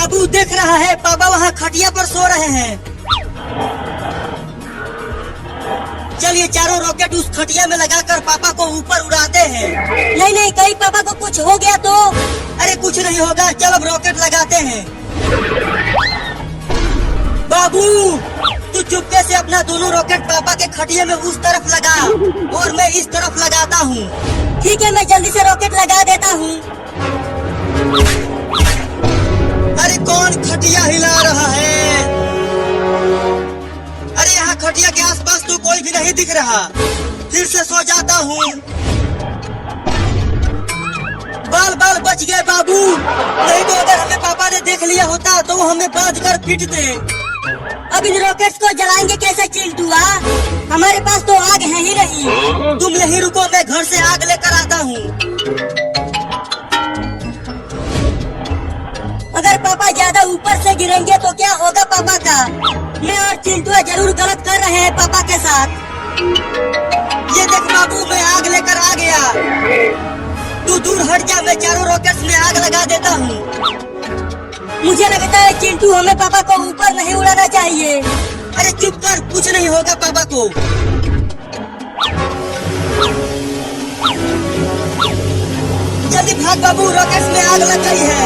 बाबू देख रहा है, पापा वहाँ खटिया पर सो रहे हैं। चलिए चारों रॉकेट उस खटिया में लगाकर पापा को ऊपर उड़ाते हैं। नहीं नहीं, कहीं पापा को कुछ हो गया तो? अरे कुछ नहीं होगा, चल अब रॉकेट लगाते हैं। बाबू तू चुपके से अपना दोनों रॉकेट पापा के खटिया में उस तरफ लगा और मैं इस तरफ लगाता हूँ। ठीक है, मैं जल्दी से रॉकेट लगा देता हूँ। अरे कौन खटिया हिला रहा है? अरे यहाँ खटिया के आसपास तो कोई भी नहीं दिख रहा। फिर से सो जाता हूँ। बाल बाल बच गए बाबू, नहीं तो अगर हमें पापा ने देख लिया होता तो वो हमें बांध कर पीटते। अब इन रॉकेट्स को जलाएंगे कैसे चिंटू? हमारे पास तो आग है ही नहीं। तुम यहीं रुको, मैं घर से आग लेकर आता हूँ। अगर पापा ज्यादा ऊपर से गिरेंगे तो क्या होगा पापा का? मैं और चिंटू जरूर गलत कर रहे हैं पापा के साथ। ये देख बाबू, मैं आग लेकर आ गया। तू दूर हट जा, मैं चारों रॉकेट्स में आग लगा देता हूँ। मुझे लगता है चिंटू हमें पापा को ऊपर नहीं उड़ाना चाहिए। अरे चुप कर, कुछ नहीं होगा पापा को। जल्दी भाग बाबू, रॉकेट्स में आग लग गई है।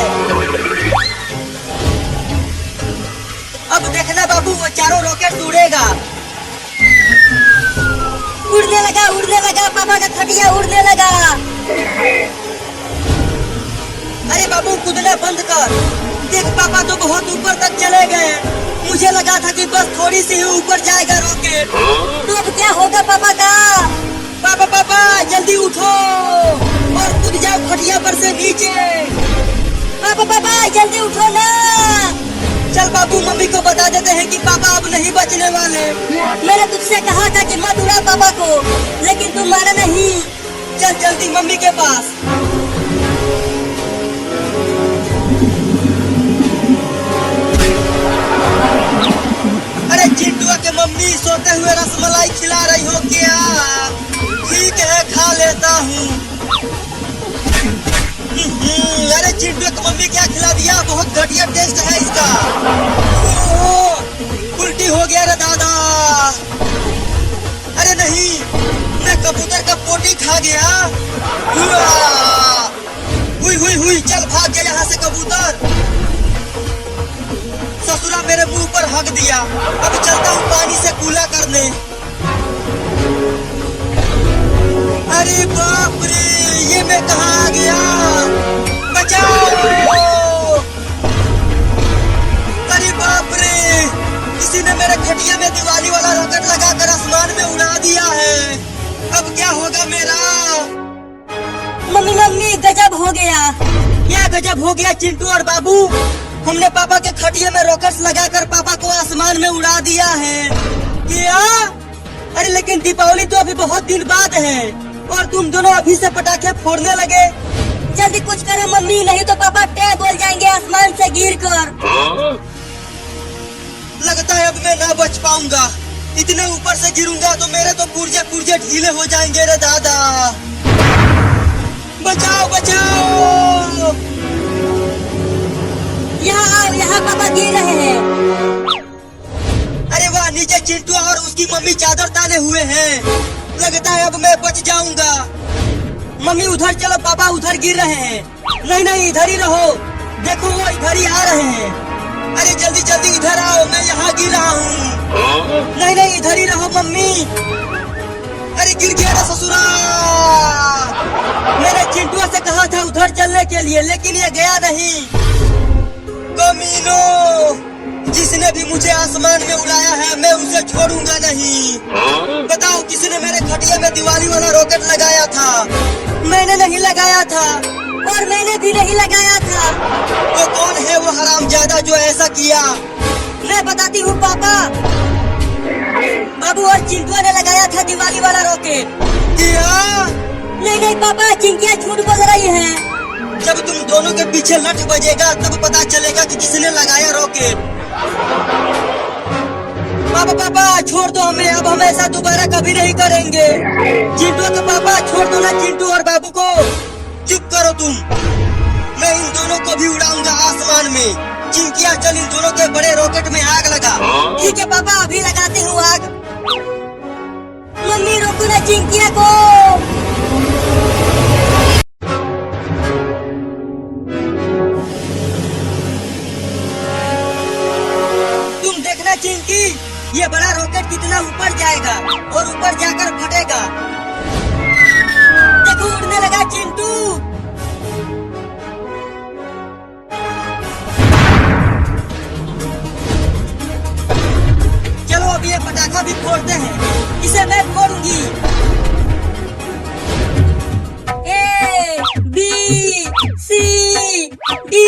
अब देखना बाबू, वो चारों रॉकेट उड़ेगा। उड़ने लगा पापा का खटिया उड़ने लगा। अरे बाबू कूदना बंद कर। देख पापा तो बहुत ऊपर तक चले गए। मुझे लगा था कि बस थोड़ी सी ही ऊपर जाएगा रॉकेट। तो अब क्या होगा पापा का? पापा पापा जल्दी उठो और कूद जाओ खटिया पर से नीचे। पापा पापा जल्दी उठो ना। चल बाबू, मम्मी को बता देते हैं कि पापा अब नहीं बचने वाले। मैंने तुझसे कहा था कि मत उड़ा पापा को, लेकिन तुम माना नहीं। चल जल्दी मम्मी के पास। अरे चिंटुआ के मम्मी सोते हुए रसमलाई खिला रही हो क्या? ठीक है, खा लेता हूँ। अरे चिंटुआ की मम्मी क्या खिला दिया? बहुत घटिया टेस्ट है इसका। उल्टी हो गया रे दादा। अरे नहीं, मैं कबूतर का पोटी खा गया। हुई चल भाग जा यहाँ से कबूतर। ससुरा मेरे मुंह पर हक दिया। अब चलता हूँ पानी से कूला करने। अरे बाप रे, ये मैं कहाँ आ गया? बचाओ! अरे बाप रे, किसी ने मेरे खटिया में दिवाली वाला रॉकेट लगाकर आसमान में उड़ा दिया है। अब क्या होगा मेरा? मम्मी मम्मी गजब हो गया। क्या गजब हो गया चिंटू और बाबू? हमने पापा के खटिया में रॉकेट्स लगाकर पापा को आसमान में उड़ा दिया है। क्या? अरे लेकिन दीपावली तो अभी बहुत दिन बाद है और तुम दोनों अभी से पटाखे फोड़ने लगे। जल्दी कुछ करो मम्मी, नहीं तो पापा टैग बोल जाएंगे आसमान से गिरकर। लगता है अब मैं ना बच पाऊंगा। इतने ऊपर से गिरूंगा तो मेरे तो पुर्जे ढीले हो जाएंगे रे दादा। बचाओ बचाओ! यहाँ पापा गिर रहे हैं। अरे वाह, नीचे चिंटू और उसकी मम्मी चादर ताने हुए हैं। लगता है अब मैं बच जाऊंगा। मम्मी उधर चलो, पापा उधर गिर रहे हैं। नहीं नहीं, इधर ही रहो। देखो वो इधर ही आ रहे हैं। अरे जल्दी जल्दी इधर आओ, मैं यहाँ गिर रहा हूँ। नहीं नहीं, इधर ही रहो मम्मी। अरे गिर गया ना ससुरा। मैंने चिंटुआ से कहा था उधर चलने के लिए, लेकिन ये गया नहीं। कमीनो, जिसने भी मुझे आसमान में उड़ाया है मैं उसे छोड़ूंगा नहीं। बताओ, किसी ने मेरे खटिया में दिवाली वाला रॉकेट लगाया था? मैंने नहीं लगाया था। और मैंने भी नहीं लगाया था। तो कौन है वो हरामजादा जो ऐसा किया? मैं बताती हूँ पापा। बाबू और चिंटुआ ने लगाया था दिवाली वाला रॉकेट। क्या? नहीं नहीं पापा, चिंकिया झूठ बोल रही है। जब तुम दोनों के पीछे लठ बजेगा तब पता चलेगा कि किसने लगाया रॉकेट। पापा पापा छोड़ दो हमें, अब हम ऐसा दोबारा कभी नहीं करेंगे। चिंटू के पापा छोड़ दो ना चिंटू और बाबू को। चुप करो तुम, मैं इन दोनों को भी उड़ाऊंगा आसमान में। चिंकिया चल इन दोनों के बड़े रॉकेट में आग लगा। ठीक है पापा, अभी लगाती हूँ आग। मम्मी रोको ना चिंकिया को। तुम देखना चिंकी, ये बड़ा रॉकेट कितना ऊपर जाएगा और ऊपर जाकर फटेगा। देखो उड़ने लगा चिंटू। चलो अब ये पटाखा भी फोड़ते हैं, इसे मैं फोड़ूंगी। A B C D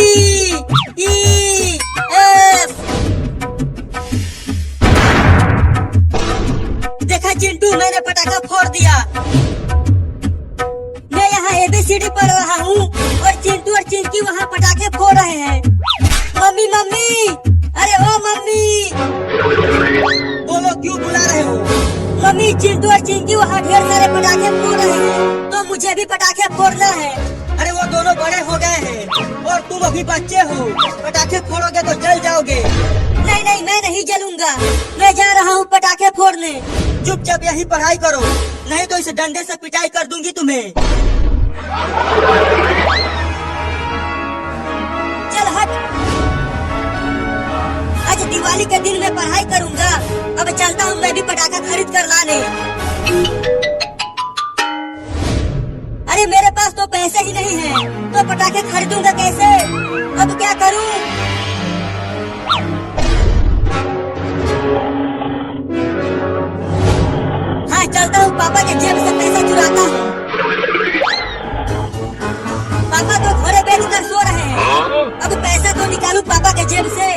E F. देखा चिंटू, मैंने पटाखा फोड़ दिया। मैं यहाँ ABCD पढ़ रहा हूँ और चिंटू और चिंकी वहाँ पटाखे फोड़ रहे हैं। मम्मी मम्मी, अरे ओ मम्मी। बोलो क्यों बुला रहे हो? मम्मी चिंटू और चिंकी वहाँ ढेर सारे पटाखे फोड़ रहे हैं, तो मुझे भी पटाखे फोड़ना है। अरे वो दोनों बड़े हो गए हैं और तुम अभी बच्चे हो, पटाखे फोड़ोगे तो जल जाओगे। नहीं नहीं, मैं नहीं जलूंगा, मैं जा रहा हूँ पटाखे फोड़ने। चुपचाप यही पढ़ाई करो, नहीं तो इस डंडे से पिटाई कर दूंगी तुम्हें। चल हट। आज दिवाली के दिन मैं पढ़ाई करूंगा। अब चलता हूँ मैं भी पटाखा खरीद कर लाने। अरे मेरे पास तो पैसे ही नहीं है, तो पटाखे खरीदूंगा कैसे? अब क्या करूं? हाँ चलता हूँ, पापा के जेब से पैसा चुराता हूँ। पापा तो घोड़े बेच कर सो रहे हैं, अब पैसा तो निकालूं पापा के जेब से।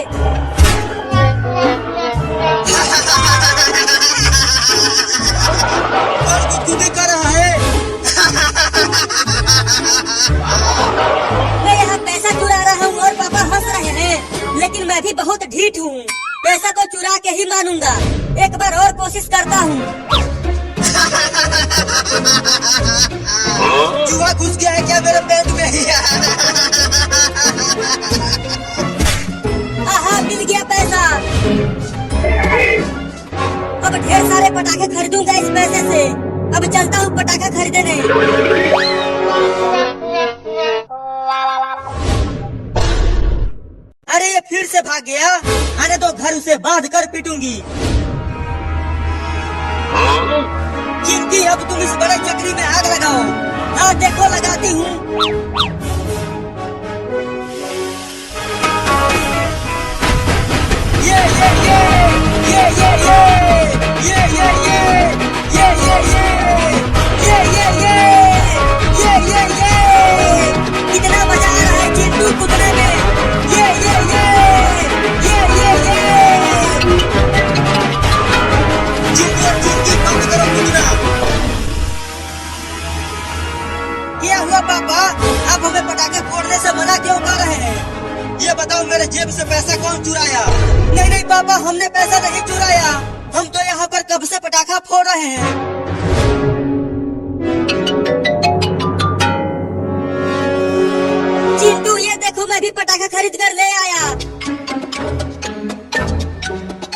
और गुदगुदी कर रहा है। मैं यहाँ पैसा चुरा रहा हूँ और पापा हंस रहे हैं, लेकिन मैं भी बहुत ढीठ हूँ। पैसा तो चुरा के ही मानूंगा, एक बार और कोशिश करता हूँ। चूहा घुस गया है क्या मेरे पेट में? आहा, मिल गया पैसा। अब ढेर सारे पटाखे खरीदूंगा इस पैसे से। अब चलता हूँ पटाखा खरीदने। अरे ये फिर से भाग गया, आने दो, घर उसे बांध कर पीटूंगी। चिंकी, अब तुम इस बड़े चक्री में आग लगाओ। हाँ देखो, लगाती हूँ। ये ये ये ये ये ये ये ये ये ये ये ये ये ये ये कितना मजा आ रहा है चिंटू कूदने में। ये चिंकी बंद करो कूदना। क्या हुआ पापा, आप हमें पटाखे फोड़ने से मना क्यों कर रहे हैं? ये बताओ, मेरे जेब से पैसा कौन चुराया? नहीं नहीं पापा, हमने पैसा नहीं चुराया, हम तो यहाँ पर कब से पटाखा फोड़ रहे हैं। चिंटू ये देखो, मैं भी पटाखा खरीद कर ले आया।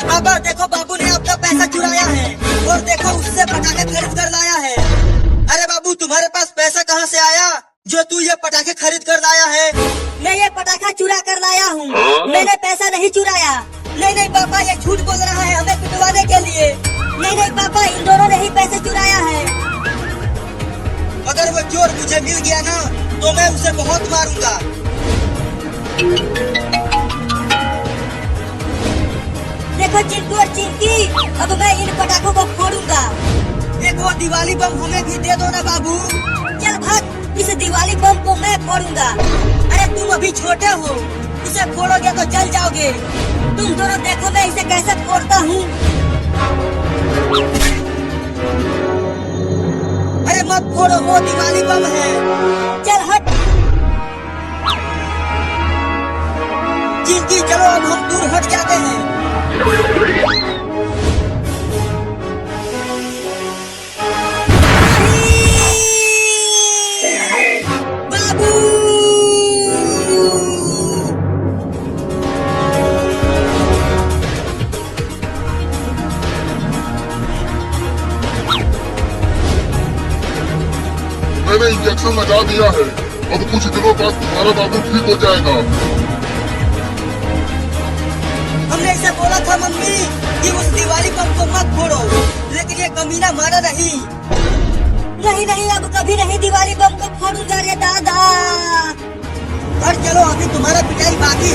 पापा देखो, बाबू ने आपका पैसा चुराया है और देखो उससे पटाखे खरीद कर लाया है। अरे बाबू, तुम्हारे पास पैसा कहाँ से आया जो तू ये पटाखे खरीद कर लाया है? मैं ये पटाखा चुरा कर लाया हूँ, मैंने पैसा नहीं चुराया। नहीं नहीं पापा, ये झूठ बोल रहा है हमें पिटवाने के लिए। नहीं नहीं पापा, इन दोनों ने ही पैसे चुराया है। अगर वो चोर मुझे मिल गया ना, तो मैं उसे बहुत मारूंगा। देखो चिंटू और चिंकी, अब मैं इन पटाखों को फोड़ूंगा। एक वो दिवाली बम हमें भी दे दो ना बाबू। चल भाग, इस दिवाली बम को मैं फोड़ूंगा। अरे तुम अभी छोटे हो, इसे फोड़ोगे तो जल जाओगे। तुम दोनों देखो मैं इसे कैसे फोड़ता हूँ। अरे मत फोड़ो, वो दिवाली बम है। चल हट। चिंकी चलो, अब हम दूर हट जाते हैं। इंजेक्शन लगा दिया है। अब कुछ दिनों बाद तुम्हारा बाबू ठीक हो जाएगा। हमने इसे बोला था मम्मी कि उस दिवाली बम को मत फोड़ो, लेकिन ये कमीना माना नहीं। नहीं नहीं, अब कभी नहीं दिवाली बम को फोड़ूंगा रे दादा। घर चलो, अभी तुम्हारा पिटाई बाकी